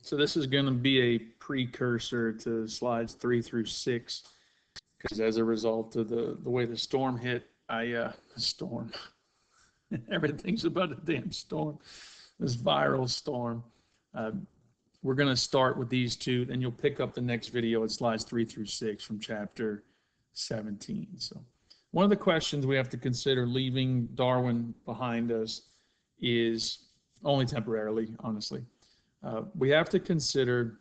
So this is going to be a precursor to slides 3 through 6, because as a result of the way the storm hit, storm, everything's about a damn storm, this viral storm. We're going to start with these two, then you'll pick up the next video at slides 3 through 6 from chapter 17. So one of the questions we have to consider leaving Darwin behind us is, only temporarily, honestly, we have to consider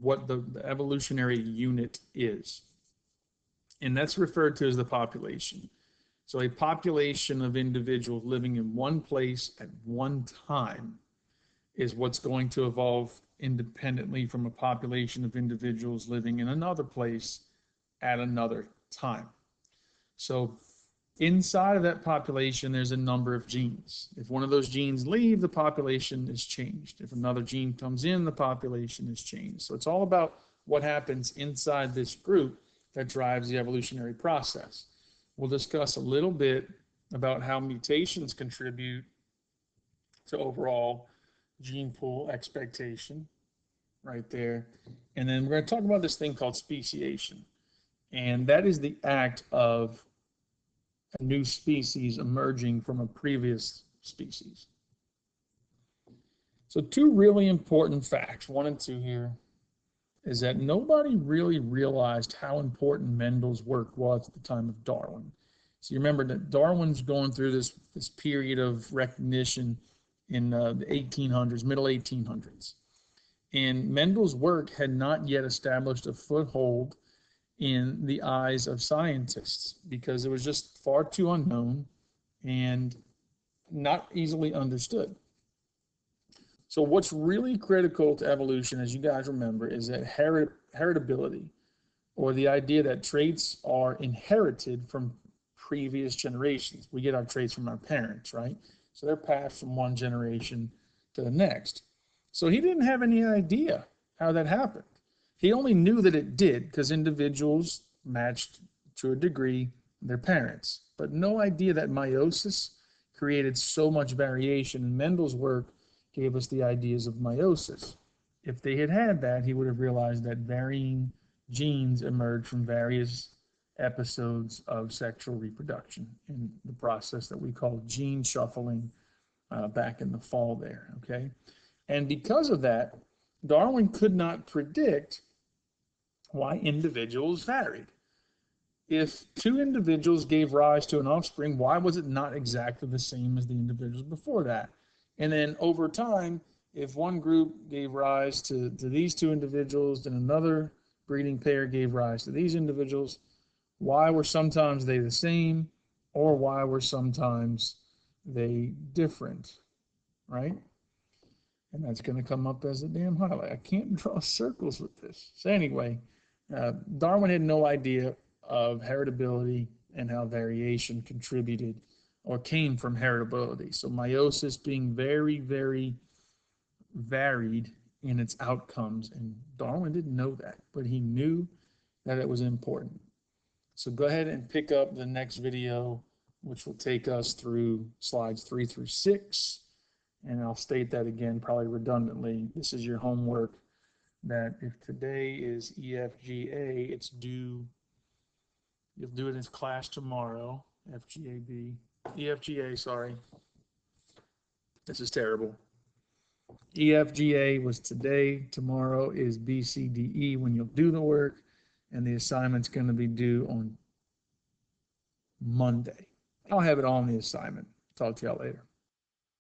what the evolutionary unit is. And that's referred to as the population. So a population of individuals living in one place at one time is what's going to evolve independently from a population of individuals living in another place at another time. So inside of that population, there's a number of genes. If one of those genes leave, the population is changed. If another gene comes in, the population is changed. So it's all about what happens inside this group that drives the evolutionary process. We'll discuss a little bit about how mutations contribute to overall gene pool expectation, right there. And then we're going to talk about this thing called speciation. And that is the act of a new species emerging from a previous species. So two really important facts, 1 and 2 here, is that nobody really realized how important Mendel's work was at the time of Darwin. So you remember that Darwin's going through this period of recognition in the 1800s, middle 1800s. And Mendel's work had not yet established a foothold in the eyes of scientists because it was just far too unknown and not easily understood. So what's really critical to evolution, as you guys remember, is that heritability, or the idea that traits are inherited from previous generations. We get our traits from our parents, right? So they're passed from one generation to the next. So he didn't have any idea how that happened. He only knew that it did because individuals matched to a degree their parents, but no idea that meiosis created so much variation. And Mendel's work gave us the ideas of meiosis. If they had had that, he would have realized that varying genes emerge from various episodes of sexual reproduction in the process that we call gene shuffling back in the fall there, okay? And because of that, Darwin could not predict why individuals varied. If two individuals gave rise to an offspring, why was it not exactly the same as the individuals before that? And then over time, if one group gave rise to these two individuals, then another breeding pair gave rise to these individuals, why were sometimes they the same, or why were sometimes they different, right? And that's going to come up as a damn highlight. I can't draw circles with this. So anyway, Darwin had no idea of heritability and how variation contributed or came from heritability. So meiosis being very, very varied in its outcomes, and Darwin didn't know that, but he knew that it was important. So go ahead and pick up the next video, which will take us through slides 3 through 6. And I'll state that again, probably redundantly. This is your homework, that if today is EFGA, it's due, you'll do it in class tomorrow, EFGA, sorry. This is terrible. EFGA was today, tomorrow is BCDE when you'll do the work, and the assignment's going to be due on Monday. I'll have it all in the assignment. Talk to y'all later.